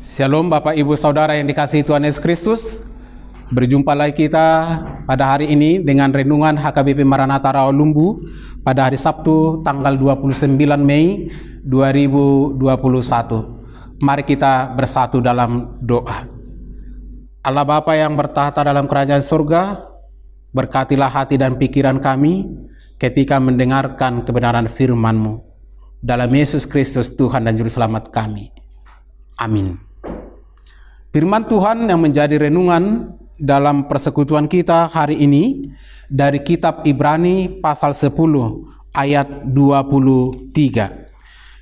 Shalom Bapak Ibu Saudara yang dikasihi Tuhan Yesus Kristus. Berjumpa lagi kita pada hari ini dengan renungan HKBP Maranatha Rawalumbu pada hari Sabtu tanggal 29 Mei 2021. Mari kita bersatu dalam doa. Allah Bapa yang bertahta dalam kerajaan surga, berkatilah hati dan pikiran kami ketika mendengarkan kebenaran firman-Mu. Dalam Yesus Kristus Tuhan dan Juru Selamat kami. Amin. Firman Tuhan yang menjadi renungan dalam persekutuan kita hari ini dari kitab Ibrani pasal 10 ayat 23.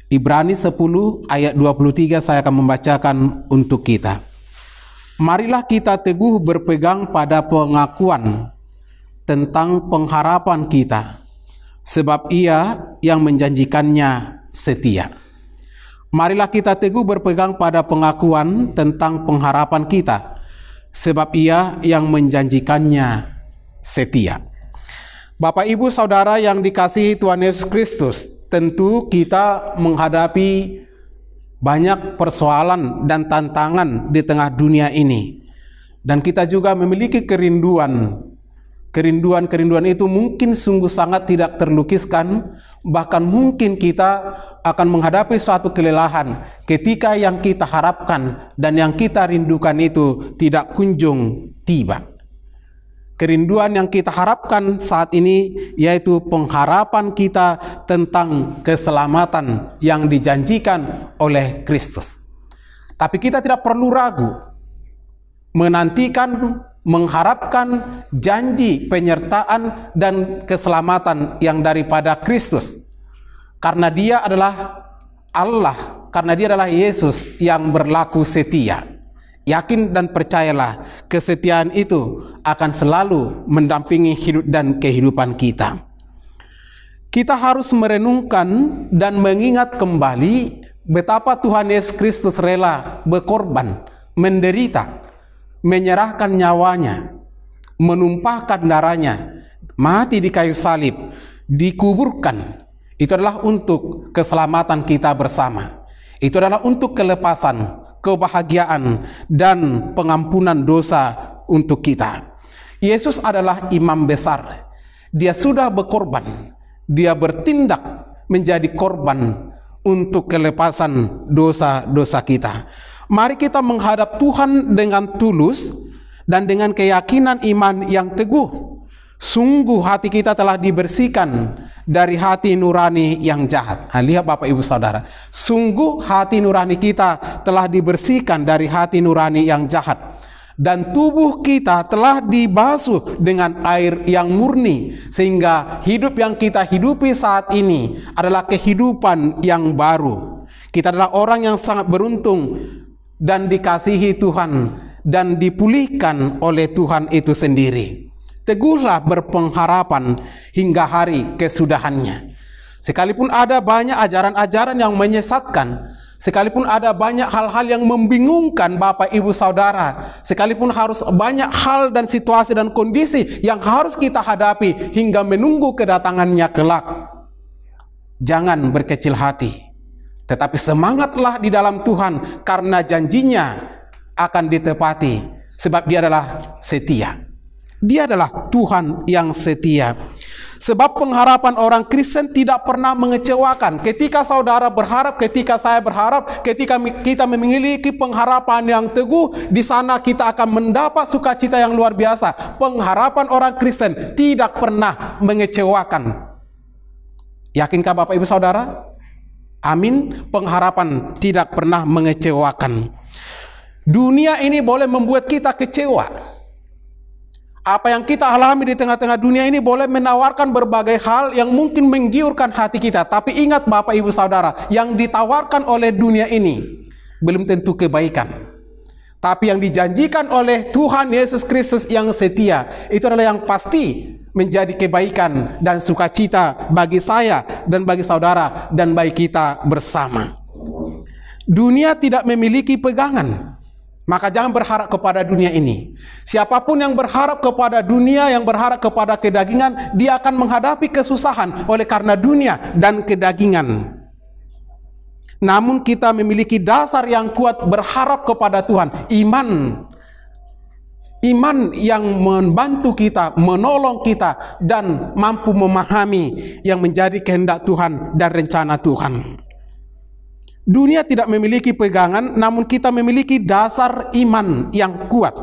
Ibrani 10 ayat 23 saya akan membacakan untuk kita. Marilah kita teguh berpegang pada pengakuan tentang pengharapan kita, sebab Ia yang menjanjikannya setia. Marilah kita teguh berpegang pada pengakuan tentang pengharapan kita, sebab Ia yang menjanjikannya setia. Bapak Ibu Saudara yang dikasihi Tuhan Yesus Kristus, tentu kita menghadapi banyak persoalan dan tantangan di tengah dunia ini. Dan kita juga memiliki kerinduan itu mungkin sungguh sangat tidak terlukiskan, bahkan mungkin kita akan menghadapi suatu kelelahan ketika yang kita harapkan dan yang kita rindukan itu tidak kunjung tiba. Kerinduan yang kita harapkan saat ini yaitu pengharapan kita tentang keselamatan yang dijanjikan oleh Kristus. Tapi kita tidak perlu ragu menantikan, mengharapkan janji penyertaan dan keselamatan yang daripada Kristus, karena Dia adalah Allah, karena Dia adalah Yesus yang berlaku setia. Yakin dan percayalah, kesetiaan itu akan selalu mendampingi hidup dan kehidupan kita. Kita harus merenungkan dan mengingat kembali betapa Tuhan Yesus Kristus rela berkorban, menderita, menyerahkan nyawanya, menumpahkan darahnya, mati di kayu salib, dikuburkan. Itu adalah untuk keselamatan kita bersama. Itu adalah untuk kelepasan, kebahagiaan, dan pengampunan dosa untuk kita. Yesus adalah imam besar. Dia sudah berkorban. Dia bertindak menjadi korban untuk kelepasan dosa-dosa kita. Mari kita menghadap Tuhan dengan tulus dan dengan keyakinan iman yang teguh. Sungguh hati kita telah dibersihkan dari hati nurani yang jahat. Lihat Bapak Ibu Saudara, sungguh hati nurani kita telah dibersihkan dari hati nurani yang jahat. Dan tubuh kita telah dibasuh dengan air yang murni, sehingga hidup yang kita hidupi saat ini adalah kehidupan yang baru. Kita adalah orang yang sangat beruntung dan dikasihi Tuhan dan dipulihkan oleh Tuhan itu sendiri. Teguhlah berpengharapan hingga hari kesudahannya. Sekalipun ada banyak ajaran-ajaran yang menyesatkan, sekalipun ada banyak hal-hal yang membingungkan Bapak Ibu Saudara, sekalipun harus banyak hal dan situasi dan kondisi yang harus kita hadapi hingga menunggu kedatangannya kelak, jangan berkecil hati. Tetapi semangatlah di dalam Tuhan, karena janjinya akan ditepati, sebab Dia adalah setia. Dia adalah Tuhan yang setia. Sebab pengharapan orang Kristen tidak pernah mengecewakan. Ketika saudara berharap, ketika saya berharap, ketika kita memiliki pengharapan yang teguh, di sana kita akan mendapat sukacita yang luar biasa. Pengharapan orang Kristen tidak pernah mengecewakan. Yakinkah Bapak Ibu Saudara? Amin. Pengharapan tidak pernah mengecewakan. Dunia ini boleh membuat kita kecewa. Apa yang kita alami di tengah-tengah dunia ini boleh menawarkan berbagai hal yang mungkin menggiurkan hati kita. Tapi ingat Bapak Ibu Saudara, yang ditawarkan oleh dunia ini belum tentu kebaikan. Tapi yang dijanjikan oleh Tuhan Yesus Kristus yang setia, itu adalah yang pasti menjadi kebaikan dan sukacita bagi saya dan bagi saudara dan bagi kita bersama. Dunia tidak memiliki pegangan, maka jangan berharap kepada dunia ini. Siapapun yang berharap kepada dunia, yang berharap kepada kedagingan, dia akan menghadapi kesusahan oleh karena dunia dan kedagingan. namun kita memiliki dasar yang kuat berharap kepada Tuhan. Iman yang membantu kita, menolong kita, dan mampu memahami yang menjadi kehendak Tuhan dan rencana Tuhan. Dunia tidak memiliki pegangan, namun kita memiliki dasar iman yang kuat,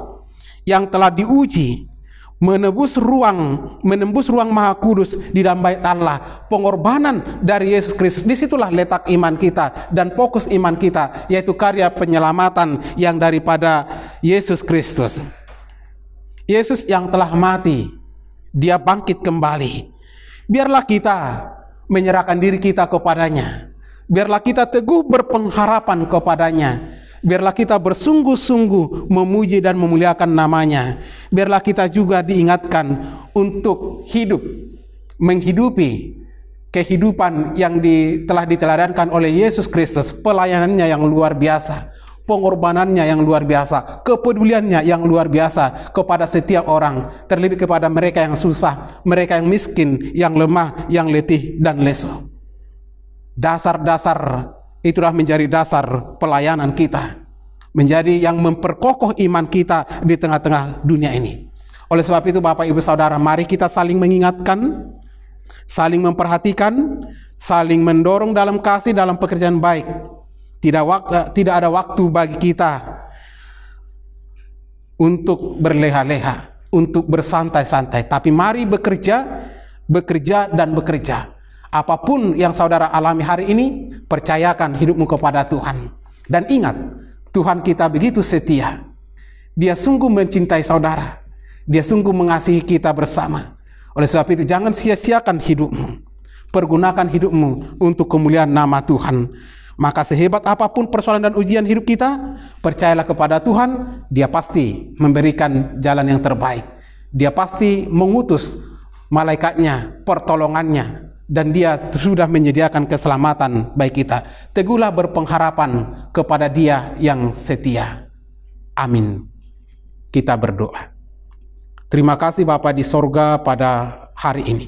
yang telah diuji, menembus ruang Maha Kudus di dalam Bait Allah, pengorbanan dari Yesus Kristus. Disitulah letak iman kita dan fokus iman kita, yaitu karya penyelamatan yang daripada Yesus Kristus. Yesus yang telah mati, Dia bangkit kembali. Biarlah kita menyerahkan diri kita kepadanya. Biarlah kita teguh berpengharapan kepadanya. Biarlah kita bersungguh-sungguh memuji dan memuliakan namanya. Biarlah kita juga diingatkan untuk menghidupi kehidupan yang telah diteladankan oleh Yesus Kristus. Pelayanannya yang luar biasa, pengorbanannya yang luar biasa, kepeduliannya yang luar biasa kepada setiap orang, terlebih kepada mereka yang susah, mereka yang miskin, yang lemah, yang letih dan lesu. Dasar-dasar itulah menjadi dasar pelayanan kita, menjadi yang memperkokoh iman kita di tengah-tengah dunia ini. Oleh sebab itu, Bapak Ibu Saudara, mari kita saling mengingatkan, saling memperhatikan, saling mendorong dalam kasih, dalam pekerjaan baik. Tidak ada waktu bagi kita untuk berleha-leha, untuk bersantai-santai, tapi mari bekerja dan bekerja. Apapun yang saudara alami hari ini, percayakan hidupmu kepada Tuhan. Dan ingat, Tuhan kita begitu setia. Dia sungguh mencintai saudara. Dia sungguh mengasihi kita bersama. Oleh sebab itu, jangan sia-siakan hidupmu. Pergunakan hidupmu untuk kemuliaan nama Tuhan. Maka sehebat apapun persoalan dan ujian hidup kita, percayalah kepada Tuhan. Dia pasti memberikan jalan yang terbaik. Dia pasti mengutus malaikatnya, pertolongannya, dan Dia sudah menyediakan keselamatan bagi kita. Teguhlah berpengharapan kepada Dia yang setia. Amin. Kita berdoa. Terima kasih Bapa di sorga pada hari ini.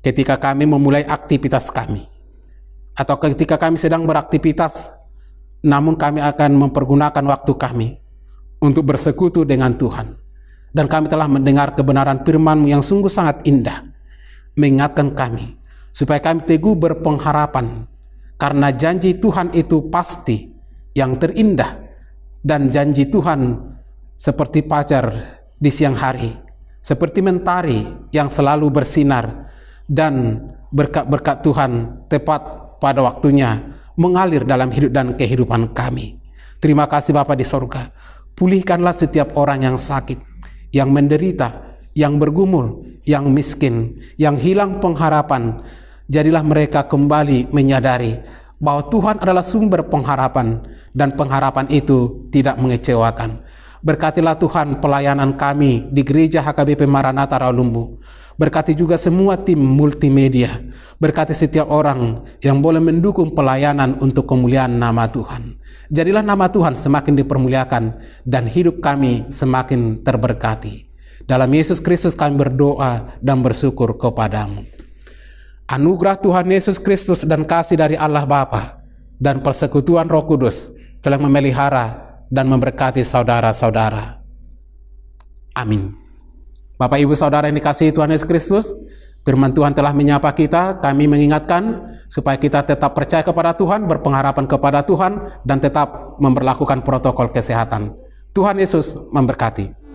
Ketika kami memulai aktivitas kami, atau ketika kami sedang beraktivitas, namun kami akan mempergunakan waktu kami untuk bersekutu dengan Tuhan. Dan kami telah mendengar kebenaran firman-Mu yang sungguh sangat indah, mengingatkan kami supaya kami teguh berpengharapan, karena janji Tuhan itu pasti yang terindah, dan janji Tuhan seperti fajar di siang hari, seperti mentari yang selalu bersinar, dan berkat-berkat Tuhan tepat pada waktunya mengalir dalam hidup dan kehidupan kami. Terima kasih Bapa di sorga. Pulihkanlah setiap orang yang sakit, yang menderita, yang bergumul, yang miskin, yang hilang pengharapan. Jadilah mereka kembali menyadari bahwa Tuhan adalah sumber pengharapan, dan pengharapan itu tidak mengecewakan. Berkatilah Tuhan pelayanan kami di Gereja HKBP Maranatha Rawalumbu. Berkati juga semua tim multimedia. Berkati setiap orang yang boleh mendukung pelayanan untuk kemuliaan nama Tuhan. Jadilah nama Tuhan semakin dipermuliakan dan hidup kami semakin terberkati. Dalam Yesus Kristus kami berdoa dan bersyukur kepadamu. Anugerah Tuhan Yesus Kristus dan kasih dari Allah Bapa dan persekutuan Roh Kudus telah memelihara dan memberkati saudara-saudara. Amin. Bapak Ibu Saudara yang dikasihi Tuhan Yesus Kristus, firman Tuhan telah menyapa kita. Kami mengingatkan supaya kita tetap percaya kepada Tuhan, berpengharapan kepada Tuhan, dan tetap memperlakukan protokol kesehatan. Tuhan Yesus memberkati.